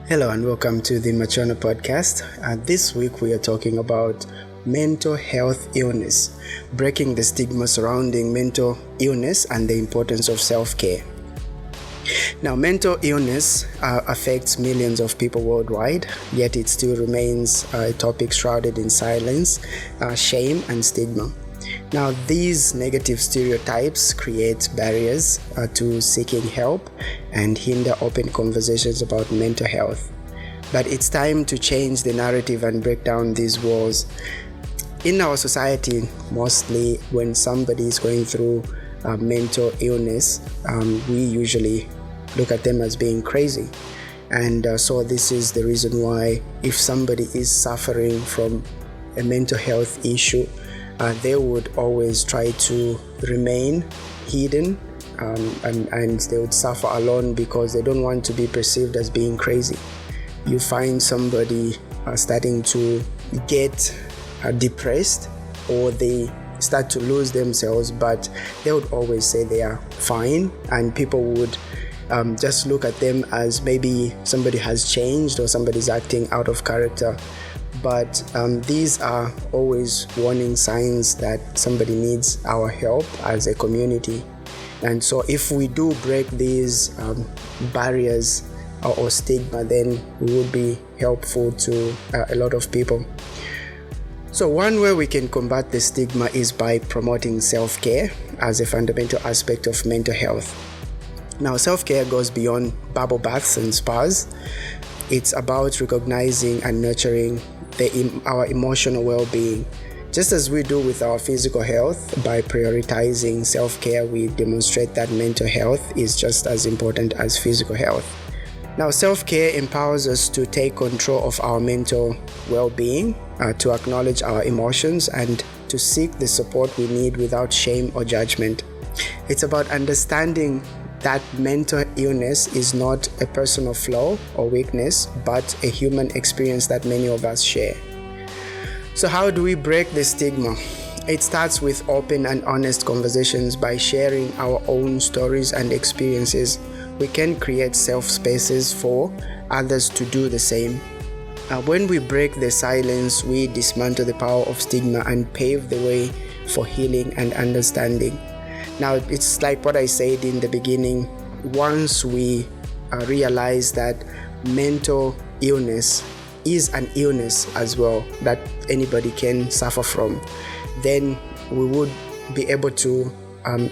Hello and welcome to the Machono podcast. This week we are talking about mental health illness, breaking the stigma surrounding mental illness and the importance of self-care. Now, mental illness affects millions of people worldwide, yet it still remains a topic shrouded in silence, shame, and stigma. Now, these negative stereotypes create barriers to seeking help and hinder open conversations about mental health. But it's time to change the narrative and break down these walls. In our society, mostly when somebody is going through mental illness, we usually look at them as being crazy. And so this is the reason why if somebody is suffering from a mental health issue, they would always try to remain hidden and they would suffer alone because they don't want to be perceived as being crazy. You find somebody starting to get depressed, or they start to lose themselves, but they would always say they are fine, and people would just look at them as maybe somebody has changed or somebody's acting out of character. But these are always warning signs that somebody needs our help as a community. And so if we do break these barriers or stigma, then we would be helpful to a lot of people. So one way we can combat the stigma is by promoting self-care as a fundamental aspect of mental health. Now, self-care goes beyond bubble baths and spas. It's about recognizing and nurturing our emotional well-being. Just as we do with our physical health, by prioritizing self-care, we demonstrate that mental health is just as important as physical health. Now, self-care empowers us to take control of our mental well-being, to acknowledge our emotions, and to seek the support we need without shame or judgment. It's about understanding that mental illness is not a personal flaw or weakness, but a human experience that many of us share. So how do we break the stigma? It starts with open and honest conversations. By sharing our own stories and experiences, we can create safe spaces for others to do the same. When we break the silence, we dismantle the power of stigma and pave the way for healing and understanding. Now, it's like what I said in the beginning. Once we realize that mental illness is an illness as well that anybody can suffer from, then we would be able to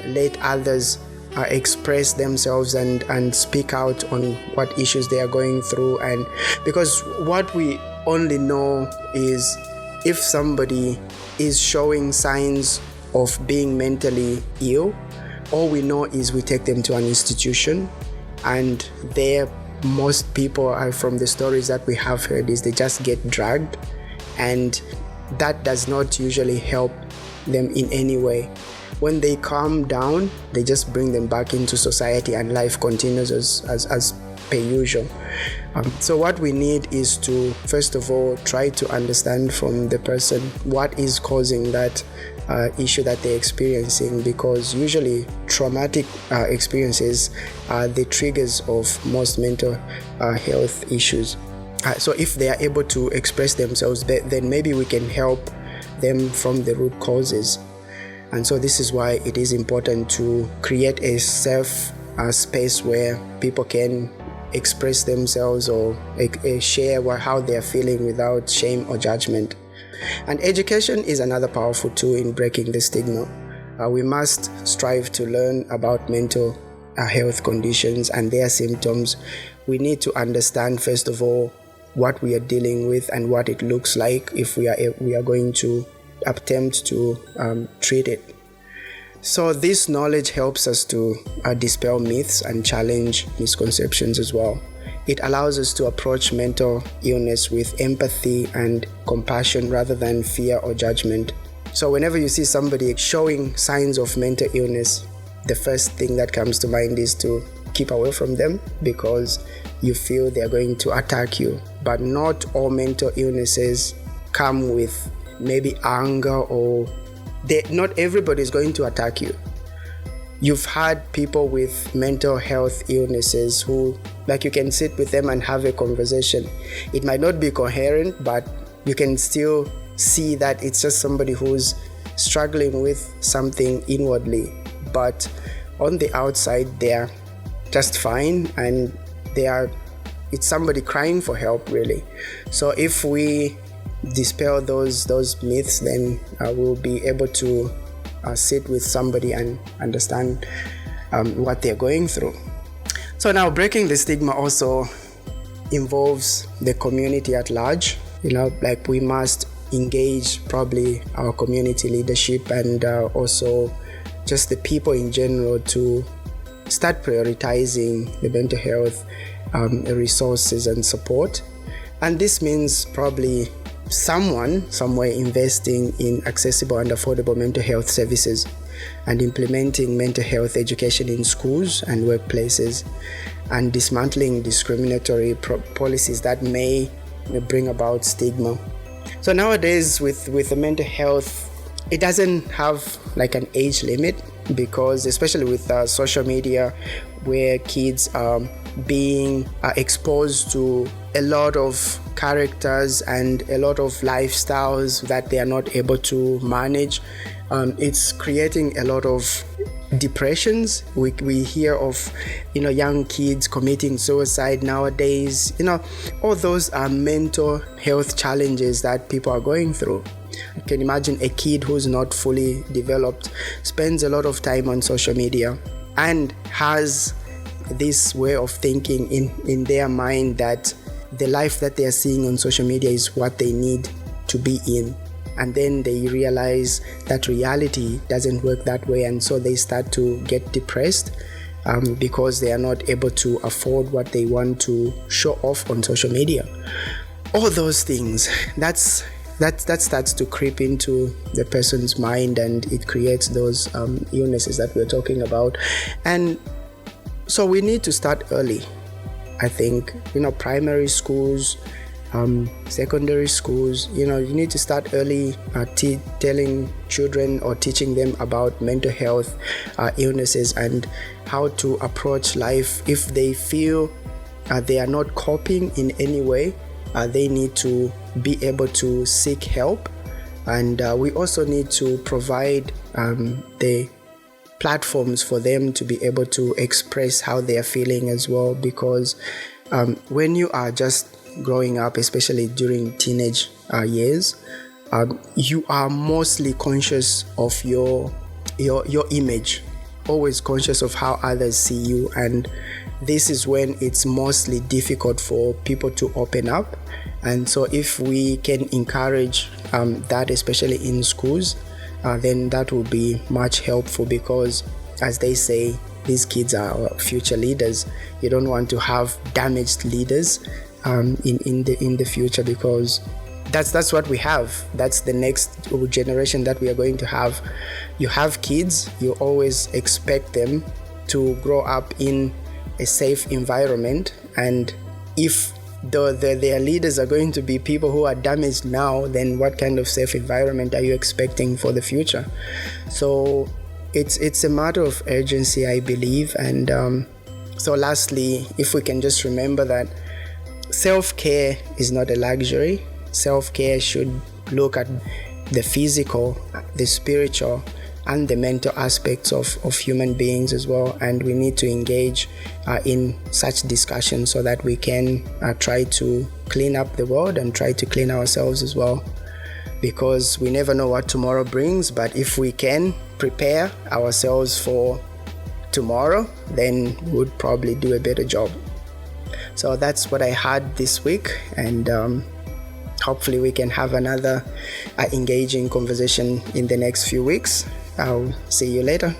let others express themselves and speak out on what issues they are going through. And because what we only know is if somebody is showing signs of being mentally ill, all we know is we take them to an institution, and there most people are, from the stories that we have heard, is they just get dragged, and that does not usually help them in any way. When they calm down, they just bring them back into society and life continues as per usual. So what we need is to, first of all, try to understand from the person what is causing that issue that they're experiencing, because usually traumatic experiences are the triggers of most mental health issues. So if they are able to express themselves, then maybe we can help them from the root causes. And so this is why it is important to create a safe space where people can express themselves or share how they are feeling without shame or judgment. And education is another powerful tool in breaking the stigma. We must strive to learn about mental health conditions and their symptoms. We need to understand, first of all, what we are dealing with and what it looks like if we are going to attempt to treat it. So this knowledge helps us to dispel myths and challenge misconceptions as well. It allows us to approach mental illness with empathy and compassion rather than fear or judgment. So whenever you see somebody showing signs of mental illness, the first thing that comes to mind is to keep away from them, because you feel they're going to attack you. But not all mental illnesses come with maybe anger, or not everybody is going to attack you. you've had people with mental health illnesses who, like, you can sit with them and have a conversation. It might not be coherent, but you can still see that it's just somebody who's struggling with something inwardly, but on the outside they're just fine, and it's somebody crying for help, really. So if we dispel those myths, then we'll be able to sit with somebody and understand what they're going through. So now, breaking the stigma also involves the community at large. Like, we must engage probably our community leadership and also just the people in general to start prioritizing the mental health resources and support. And this means probably someone somewhere investing in accessible and affordable mental health services and implementing mental health education in schools and workplaces, and dismantling discriminatory policies that may bring about stigma. So nowadays with the mental health, it doesn't have like an age limit, because especially with social media, where kids are being exposed to a lot of characters and a lot of lifestyles that they are not able to manage, it's creating a lot of depressions. We hear of young kids committing suicide nowadays. All those are mental health challenges that people are going through. You can imagine a kid who's not fully developed spends a lot of time on social media and has this way of thinking in their mind that the life that they are seeing on social media is what they need to be in. And then they realize that reality doesn't work that way, and so they start to get depressed because they are not able to afford what they want to show off on social media. All those things, that starts to creep into the person's mind, and it creates those illnesses that we're talking about. And so we need to start early. I think primary schools, secondary schools, you need to start early telling children or teaching them about mental health illnesses and how to approach life. If they feel they are not coping in any way, they need to be able to seek help. And we also need to provide the platforms for them to be able to express how they are feeling as well, because when you are just growing up, especially during teenage years, you are mostly conscious of your image, always conscious of how others see you, and this is when it's mostly difficult for people to open up. And so if we can encourage that, especially in schools, then that will be much helpful, because as they say, these kids are our future leaders. You don't want to have damaged leaders in the future, because that's what we have. That's the next generation that we are going to have. You have kids, you always expect them to grow up in a safe environment, and if their leaders are going to be people who are damaged now, then what kind of safe environment are you expecting for the future? So it's a matter of urgency, I believe. And so lastly, if we can just remember that self-care is not a luxury. Self-care should look at the physical, the spiritual, and the mental aspects of human beings as well. And we need to engage in such discussions so that we can try to clean up the world and try to clean ourselves as well, because we never know what tomorrow brings. But if we can prepare ourselves for tomorrow, then we would probably do a better job. So that's what I had this week, and hopefully we can have another engaging conversation in the next few weeks. I'll see you later.